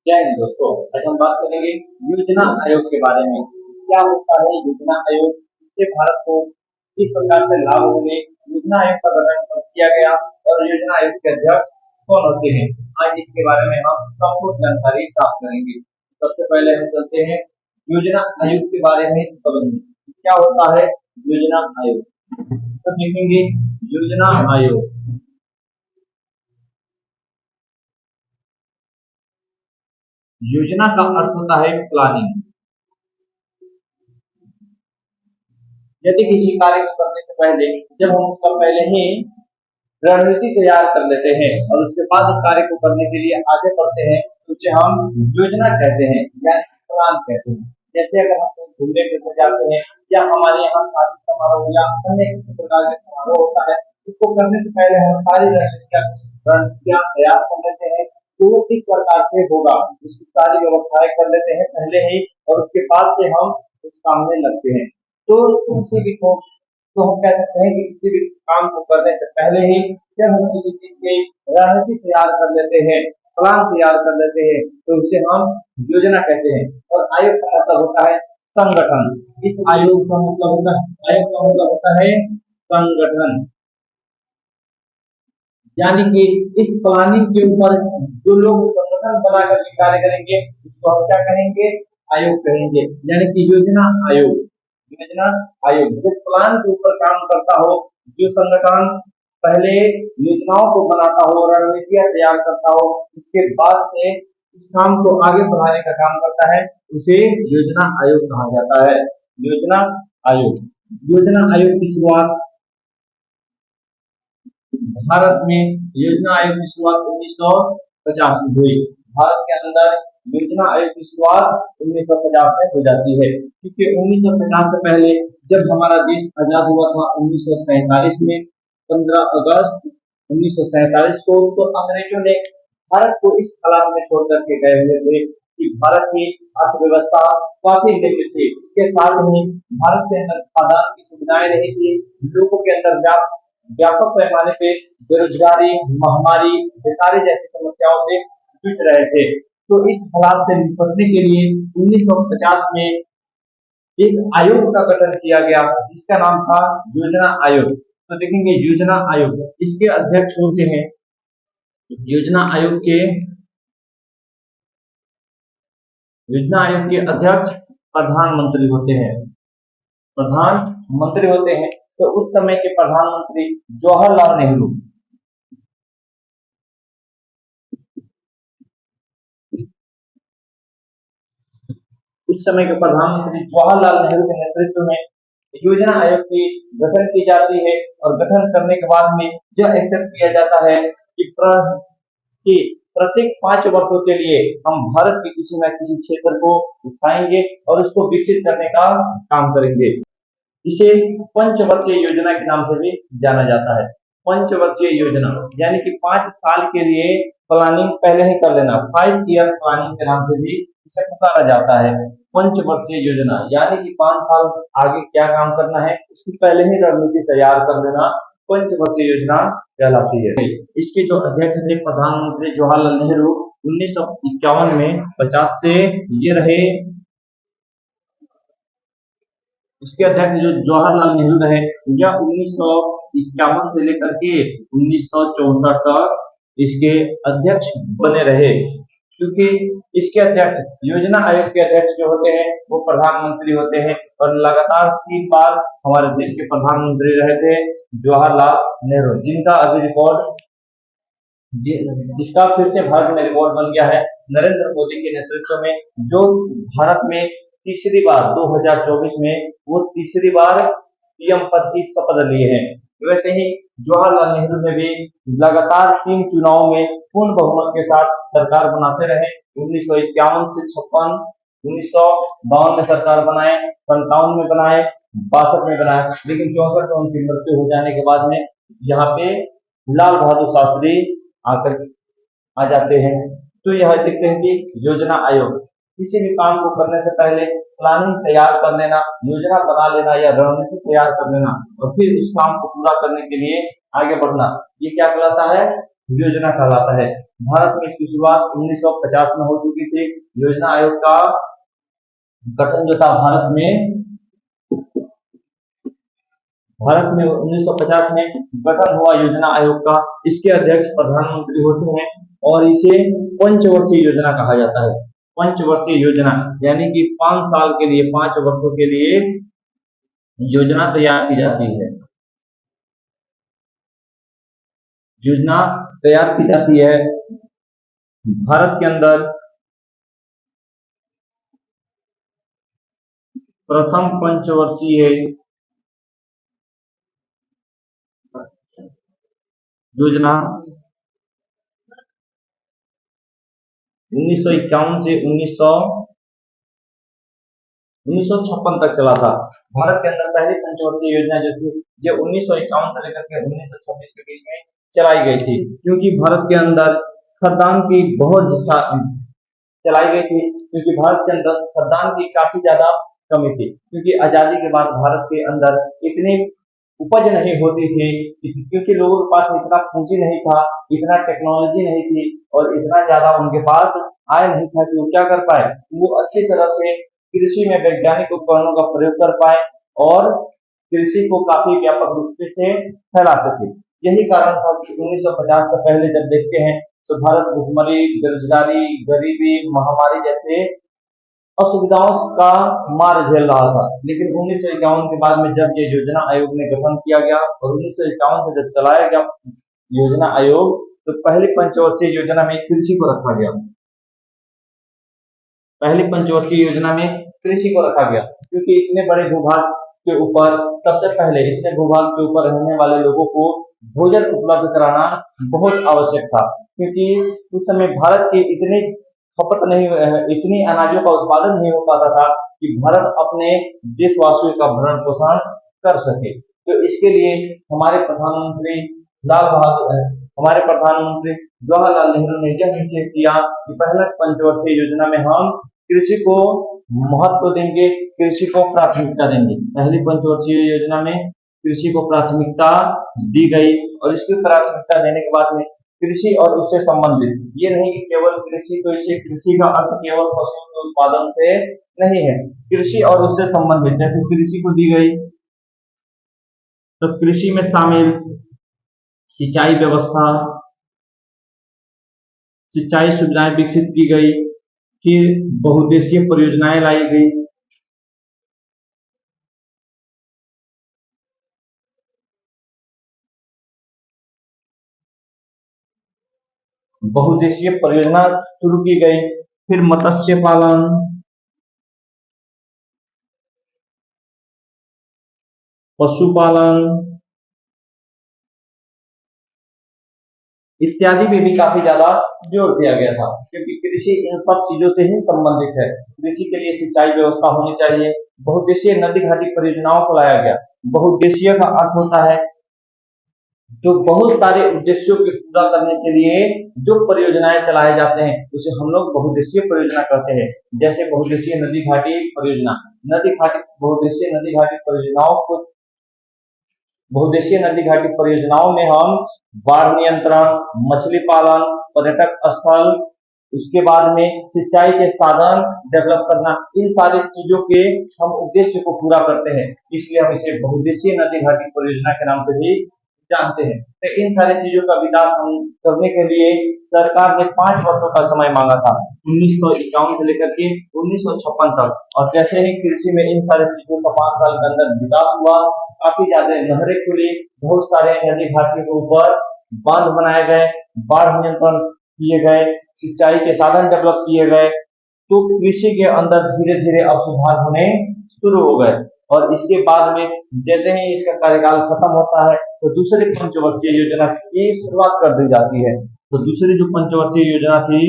जय हिंद दोस्तों। आज हम बात करेंगे योजना आयोग के बारे में। क्या होता है योजना आयोग, इससे भारत को किस प्रकार से लाभ होंगे, योजना आयोग का गठन कब किया गया और योजना आयोग के अध्यक्ष कौन होते हैं। आज इसके बारे में हम संपूर्ण जानकारी प्राप्त करेंगे। सबसे पहले हम चलते हैं योजना आयोग के बारे में समझने। क्या होता है योजना आयोग, तो देखेंगे योजना आयोग। योजना का अर्थ होता है प्लानिंग। यदि किसी कार्य को करने से पहले जब हम उसका पहले ही रणनीति तैयार कर लेते हैं और उसके बाद उस कार्य को करने के लिए आगे बढ़ते हैं तो उसे हम योजना कहते हैं या प्लान कहते हैं। जैसे अगर हम कहीं घूमने फिरने जाते हैं या हमारे यहाँ शादी समारोह या अन्य किसी प्रकार के समारोह होता है, उसको करने से पहले हम सारी रणनीतियाँ तैयार कर लेते हैं तो वो किस प्रकार से होगा, उसकी सारी व्यवस्थाएं कर लेते हैं पहले ही और उसके बाद से हम उस काम में लगते हैं। तो किसी भी को तो हम कह सकते हैं कि किसी भी काम को करने से पहले ही जब हम किसी चीज की रणनीति तैयार कर लेते हैं, प्लान तैयार कर लेते हैं तो उसे हम योजना कहते हैं। और आयोग का मतलब होता है संगठन। इस आयोग का मतलब होता है, आयोग का मतलब होता है संगठन। यानी कि इस प्लानिंग के ऊपर जो लोग संगठन बना कर कार्य करेंगे उसको हम क्या कहेंगे, आयोग कहेंगे। यानी कि योजना आयोग, योजना आयोग जो प्लान के ऊपर काम करता हो, जो संगठन पहले योजनाओं को बनाता हो, रणनीतियां तैयार करता हो, उसके बाद से उस काम को आगे बढ़ाने का काम करता है, उसे योजना आयोग कहा जाता है। योजना आयोग, योजना आयोग की शुरुआत भारत में, योजना आयोग की शुरुआत 1950 में हुई। भारत के अंदर योजना आयोग की शुरुआत 1950 में हो जाती है, क्योंकि 1950 से पहले जब हमारा देश आजाद हुआ था 1947 में, 15 अगस्त 1947 को, तो अंग्रेजों ने भारत को इस हालात में छोड़ करके गए हुए थे कि भारत की अर्थव्यवस्था काफी निम्न थी। इसके साथ ही भारत के अंदर खाद्यान्न की सुविधाएं नहीं थी, लोगों के अंदर व्यापक पैमाने पे बेरोजगारी, महामारी, बेकारी जैसी समस्याओं से जूझ रहे थे। तो इस हालात से निपटने के लिए 1950 में एक आयोग का गठन किया गया जिसका नाम था योजना आयोग। तो देखेंगे योजना आयोग, इसके अध्यक्ष होते हैं, योजना आयोग के, योजना आयोग के अध्यक्ष प्रधानमंत्री होते हैं, प्रधानमंत्री होते हैं। तो उस समय के प्रधानमंत्री जवाहरलाल नेहरू, उस समय के प्रधानमंत्री जवाहरलाल नेहरू के नेतृत्व में योजना आयोग की गठन की जाती है और गठन करने के बाद में यह एक्सेप्ट किया जाता है कि प्रत्येक 5 वर्षों के लिए हम भारत के किसी न किसी क्षेत्र को उठाएंगे और उसको विकसित करने का काम करेंगे। इसे पंचवर्षीय योजना के नाम से भी जाना जाता है। पंचवर्षीय योजना यानी कि 5 साल के लिए प्लानिंग पहले ही कर लेना, 5 ईयर प्लानिंग के नाम से भी इसे पुकारा जाता है। पंचवर्षीय योजना यानी कि 5 साल आगे क्या काम करना है उसकी पहले ही रणनीति तैयार कर लेना, पंचवर्षीय योजना कहलाती है। इसके जो अध्यक्ष थे प्रधानमंत्री जवाहरलाल नेहरू, 1951 में 50 से ये रहे। इसके अध्यक्ष जो जवाहरलाल नेहरू रहे, यह 1951 से लेकर के 1964 तक इसके अध्यक्ष बने रहे। क्योंकि इसके अध्यक्ष, योजना आयोग के अध्यक्ष जो होते हैं वो प्रधानमंत्री होते हैं और लगातार 3 बार हमारे देश के प्रधानमंत्री रहे थे जवाहरलाल नेहरू, जिनका अभी रिकॉर्ड, जिसका फिर से भारत में रिकॉर्ड बन गया है नरेंद्र मोदी के नेतृत्व में, जो भारत में तीसरी बार 2024 में वो तीसरी बार पीएम पद की शपथ लिए हैं। वैसे ही जवाहरलाल नेहरू ने भी लगातार 3 चुनाव में पूर्ण बहुमत के साथ सरकार बनाते रहे। 1951 से 56, 1952 में सरकार बनाए, 57 में बनाए, 62 में बनाए, लेकिन 64 में उनकी मृत्यु हो जाने के बाद में यहाँ पे लाल बहादुर शास्त्री आकर आ जाते हैं। तो यह देखते हैं कि योजना आयोग किसी भी काम को करने से पहले प्लानिंग तैयार कर लेना, योजना बना लेना या रणनीति तैयार कर लेना और फिर इस काम को पूरा करने के लिए आगे बढ़ना, ये क्या कहलाता है, योजना कहलाता है। भारत में इसकी शुरुआत 1950 में हो चुकी थी। योजना आयोग का गठन जो था भारत में 1950 में गठन हुआ योजना आयोग का। इसके अध्यक्ष प्रधानमंत्री होते हैं और इसे पंचवर्षीय योजना कहा जाता है। पंचवर्षीय योजना यानी कि 5 साल के लिए, 5 वर्षों के लिए योजना तैयार की जाती है। योजना तैयार की जाती है। भारत के अंदर प्रथम पंचवर्षीय योजना 1951 से 1956 तक चला था। भारत के अंदर पहली पंचवर्षीय योजना जो थी ये 1951 से लेकर के 1926 के बीच में चलाई गई थी, क्योंकि भारत के अंदर खाद्यान्न की चलाई गई थी, क्योंकि भारत के अंदर खाद्यान्न की काफी ज्यादा कमी थी, क्योंकि आजादी के बाद भारत के अंदर इतनी उपज नहीं होती थी, क्योंकि लोगों के पास इतना पूंजी नहीं था, इतना टेक्नोलॉजी नहीं थी और इतना ज्यादा उनके पास आय नहीं था कि वो क्या कर पाए, वो अच्छी तरह से कृषि में वैज्ञानिक उपकरणों का प्रयोग कर पाए और कृषि को काफी व्यापक रूप से फैला सके। यही कारण था कि 1950 से पहले जब देखते हैं तो भारत भुखमरी, बेरोजगारी, गरीबी, महामारी जैसे असुविधाओं का मार झेल रहा था। लेकिन 1951 के बाद में जब ये योजना आयोग ने गठन किया गया और 1951 से जब चलाया गया योजना आयोग, तो पहली पंचवर्षीय योजना में कृषि को रखा गया। पहली पंचवर्षीय योजना में कृषि को रखा गया, क्योंकि इतने बड़े भूभाग के ऊपर सबसे पहले इतने भूभाग के ऊपर रहने वाले लोगों को भोजन उपलब्ध कराना बहुत आवश्यक था, क्योंकि उस समय भारत की इतनी खपत नहीं, इतनी अनाजों का उत्पादन नहीं हो पाता था कि भारत अपने देशवासियों का भरण पोषण कर सके। तो इसके लिए हमारे प्रधानमंत्री जवाहरलाल नेहरू ने यह निश्चय किया कि पहले पंचवर्षीय योजना में हम कृषि को महत्व देंगे, कृषि को प्राथमिकता देंगे। पहली पंचवर्षीय योजना में कृषि को प्राथमिकता दी गई और इसकी प्राथमिकता देने के बाद में कृषि और उससे संबंधित, ये नहीं कि केवल कृषि, तो इसे कृषि का अर्थ केवल फसलों के उत्पादन से नहीं है, कृषि और उससे संबंधित जैसे कृषि को दी गई तो कृषि में शामिल सिंचाई व्यवस्था, सिंचाई सुविधाएं विकसित की गई, फिर बहुउद्देशीय परियोजनाएं लाई गई। बहुउद्देशीय परियोजना शुरू की गई, फिर मत्स्य पालन, पशुपालन इत्यादि में भी काफी ज्यादा जोर दिया गया था, क्योंकि कृषि इन सब चीजों से ही संबंधित है। कृषि के लिए सिंचाई व्यवस्था होनी चाहिए। बहुउद्देशीय नदी घाटी परियोजनाओं को लाया गया। बहुउद्देशीय का अर्थ होता है जो बहुत सारे उद्देश्यों को पूरा करने के लिए जो परियोजनाएं चलाए जाते हैं उसे हम लोग बहुउद्देशीय परियोजना कहते हैं। जैसे बहुउद्देशीय नदी घाटी परियोजना, बहुउद्देशीय नदी घाटी परियोजनाओं को, बहुउद्देशीय नदी घाटी परियोजनाओं में हम बाढ़ नियंत्रण, मछली पालन, पर्यटक स्थल, उसके बाद में सिंचाई के साधन डेवलप करना, इन सारी चीजों के हम उद्देश्य को पूरा करते हैं, इसलिए हम इसे बहुउद्देशीय नदी घाटी परियोजना के नाम से भी जानते हैं। तो इन सारी चीजों का विकास हम करने के लिए सरकार ने 5 वर्षों का समय मांगा था, 1951 से लेकर के 1956 तक। और जैसे ही कृषि में इन सारी चीजों का 5 साल के अंदर विकास हुआ, काफी ज्यादा नहरें खुली, बहुत सारे नदी घाटियों के ऊपर बांध बनाए गए, बाढ़ नियंत्रण किए गए, सिंचाई के साधन डेवलप किए गए, तो कृषि के अंदर धीरे धीरे अब सुधार होने शुरू हो गए। और इसके बाद में जैसे ही इसका कार्यकाल खत्म होता है तो दूसरी पंचवर्षीय योजना की शुरुआत कर दी जाती है। तो दूसरी जो पंचवर्षीय योजना थी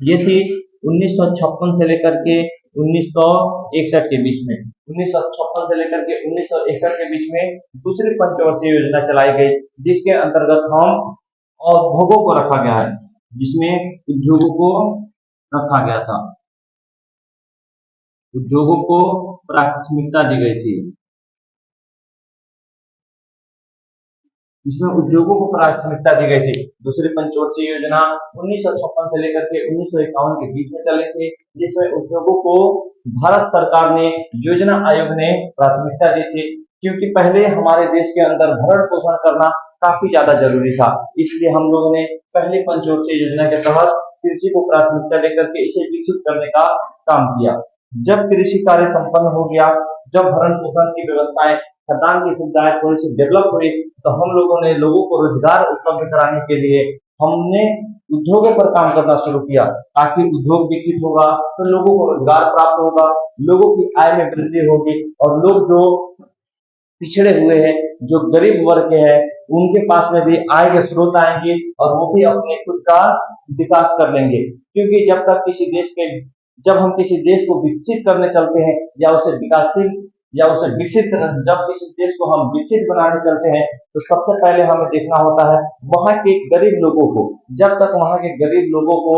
ये थी 1956 से लेकर के 1961 के बीच में। 1956 से लेकर के 1961 के बीच में दूसरी पंचवर्षीय योजना चलाई गई, जिसके अंतर्गत हम उद्योगों को रखा गया है, जिसमें उद्योगों को रखा गया था, उद्योगों को प्राथमिकता दी गई थी। जिसमें उद्योगों को प्राथमिकता दी गई थी। दूसरी पंचवर्षीय योजना 1956 से लेकर के 1951 के बीच में चले थे, जिसमें उद्योगों को भारत सरकार ने योजना आयोग ने प्राथमिकता दी थी, क्योंकि पहले हमारे देश के अंदर भरण पोषण करना काफी ज्यादा जरूरी था। इसलिए हम लोगों ने पहली पंचवर्षीय योजना के तहत कृषि को प्राथमिकता देकर के इसे विकसित करने का काम किया। जब कृषि कार्य संपन्न हो गया, जब भरण पोषण की व्यवस्थाएं, खाद्यान्न की सुविधाएं थोड़ी सी डेवलप हुई, तो हम लोगों ने लोगों को रोजगार उपलब्ध कराने के लिए हमने उद्योगों पर काम करना शुरू किया, ताकि उद्योग विकसित होगा तो लोगों को रोजगार प्राप्त होगा, लोगों की आय में वृद्धि होगी, और लोग जो पिछड़े हुए हैं, जो गरीब वर्ग के हैं, उनके पास में भी आय के स्रोत आएंगे और वो भी अपने खुद का विकास कर लेंगे। क्योंकि जब हम किसी देश को विकसित करने चलते हैं, या उसे विकासशील या उसे विकसित जब किसी देश को हम विकसित बनाने चलते हैं, तो सबसे पहले हमें देखना होता है वहां के गरीब लोगों को। जब तक वहां के गरीब लोगों को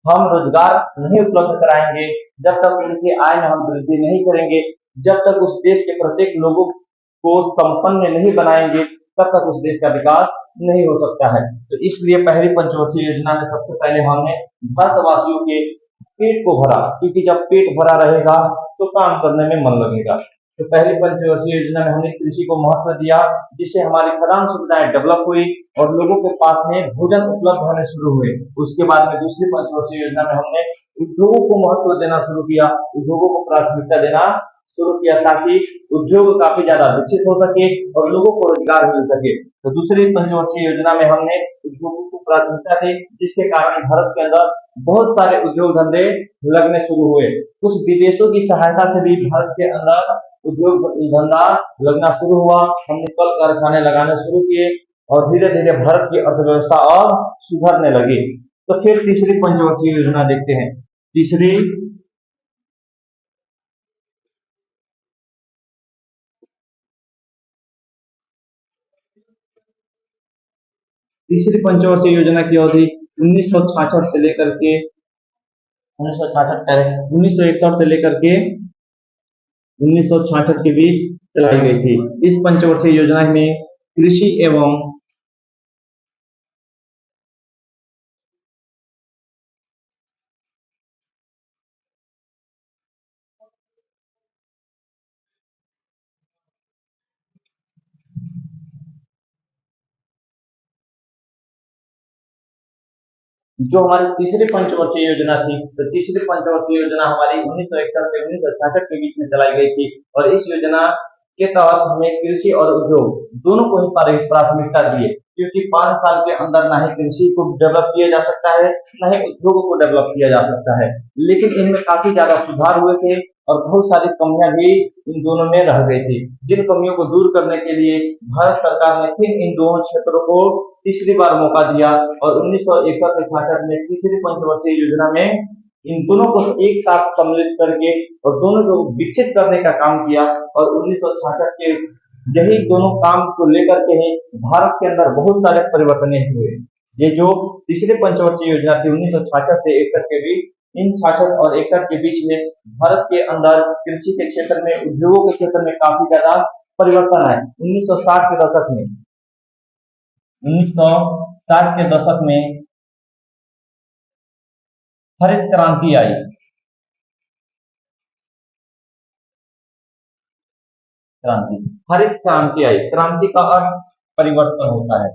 हम रोजगार नहीं उपलब्ध कराएंगे, जब तक उनकी आय में हम वृद्धि नहीं करेंगे, जब तक उस देश के प्रत्येक लोगों को संपन्न नहीं बनाएंगे, तब तक उस देश का विकास नहीं हो सकता है। तो इसलिए पहली पंचवर्षीय योजना में सबसे पहले हमने भारतवासियों के पेट को भरा, क्योंकि जब पेट भरा रहेगा तो काम करने में मन लगेगा। तो पहली पंचवर्षीय योजना में हमने कृषि को महत्व दिया, जिससे हमारी खाद्यान्न सुविधाएं डेवलप हुई और लोगों के पास में भोजन उपलब्ध होने शुरू हुए। उसके बाद में दूसरी पंचवर्षीय योजना में हमने उद्योगों को महत्व देना शुरू किया, उद्योगों को प्राथमिकता देना शुरू किया, ताकि उद्योग काफी ज्यादा विकसित हो सके और लोगों को रोजगार मिल सके। तो दूसरी पंचवर्षीय योजना में हमने उद्योगों को प्राथमिकता दी, जिसके कारण भारत के अंदर बहुत सारे उद्योग धंधे लगने शुरू हुए। कुछ विदेशों की सहायता से भी भारत के अंदर उद्योग धंधा लगना शुरू हुआ। हमने कल कारखाने लगाने शुरू किए और धीरे धीरे भारत की अर्थव्यवस्था और सुधरने लगी। तो फिर तीसरी पंचवर्षीय योजना देखते हैं। तीसरी पंचवर्षीय योजना की अवधि 1966 से लेकर के 1961 से लेकर के 1966 के बीच चलाई गई थी। इस पंचवर्षीय योजना में कृषि एवं जो हमारी तीसरी पंचवर्षीय योजना थी, तो तीसरी पंचवर्षीय योजना हमारी 1961 से 1966 के बीच में चलाई गई थी। और इस योजना के तहत हमें कृषि और उद्योग दोनों को ही प्राथमिकता दी है, क्योंकि 5 साल के अंदर ना ही कृषि को डेवलप किया जा सकता है, ना ही उद्योगों को डेवलप किया जा सकता है। लेकिन इनमें काफी ज्यादा सुधार हुए थे और बहुत सारी कमियां भी इन दोनों में रह गई थी, जिन कमियों को दूर करने के लिए भारत सरकार ने फिर इन दोनों क्षेत्रों को तीसरी बार मौका दिया और 1961 से 66 में तीसरी पंचवर्षीय योजना में इन दोनों को एक साथ सम्मिलित करके और दोनों को विकसित करने का काम किया। और 1966 के यही दोनों काम को लेकर के ही भारत के अंदर बहुत सारे परिवर्तन हुए। ये जो तीसरी पंचवर्षीय योजना थी 1966 से 61 के बीच, इन 66 और 61 के बीच में भारत के अंदर कृषि के क्षेत्र में, उद्योगों के क्षेत्र में काफी ज्यादा परिवर्तन आए। 1960 के दशक में 1960 के दशक में हरित क्रांति आई। हरित क्रांति आई। क्रांति का अर्थ परिवर्तन होता है।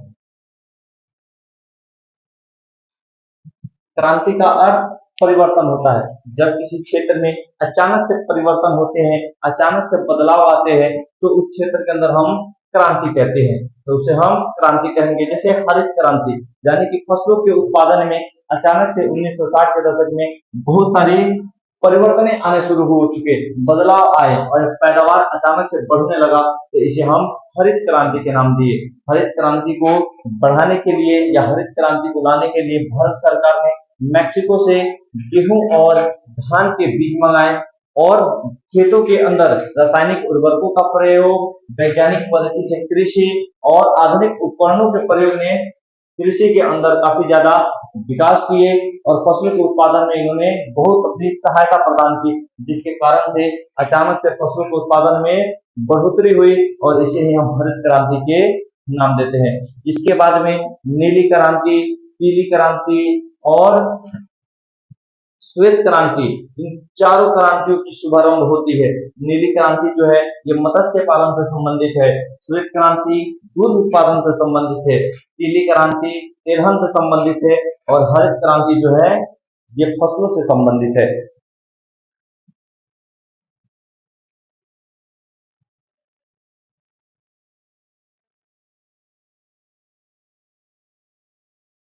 क्रांति का अर्थ परिवर्तन होता है। जब किसी क्षेत्र में अचानक से परिवर्तन होते हैं, अचानक से बदलाव आते हैं, तो उस क्षेत्र के अंदर हम क्रांति कहते हैं। तो उसे हम क्रांति कहेंगे। जैसे हरित क्रांति यानी कि फसलों के उत्पादन में अचानक से 1960 के दशक में बहुत सारी परिवर्तन आने शुरू हो चुके, बदलाव आए और पैदावार अचानक से बढ़ने लगा, तो इसे हम हरित क्रांति के नाम दिए। हरित क्रांति को बढ़ाने के लिए या हरित क्रांति को लाने के लिए भारत सरकार ने मैक्सिको से गेहूं और धान के बीज मंगाए और खेतों के अंदर रासायनिक उर्वरकों का प्रयोग, वैज्ञानिक पद्धति से कृषि और आधुनिक उपकरणों के प्रयोग ने कृषि के अंदर काफी ज्यादा विकास किए और फसलों के उत्पादन में इन्होंने बहुत अपनी सहायता प्रदान की, जिसके कारण से अचानक से फसलों के उत्पादन में बढ़ोतरी हुई और इसे ही हम हरित क्रांति के नाम देते हैं। इसके बाद में नीली क्रांति, पीली क्रांति और श्वेत क्रांति, इन चारों क्रांतियों की शुभारंभ होती है। नीली क्रांति जो है ये मत्स्य पालन से संबंधित है, श्वेत क्रांति दूध उत्पादन से संबंधित है, पीली क्रांति तिलहन से संबंधित है और हरित क्रांति जो है ये फसलों से संबंधित है।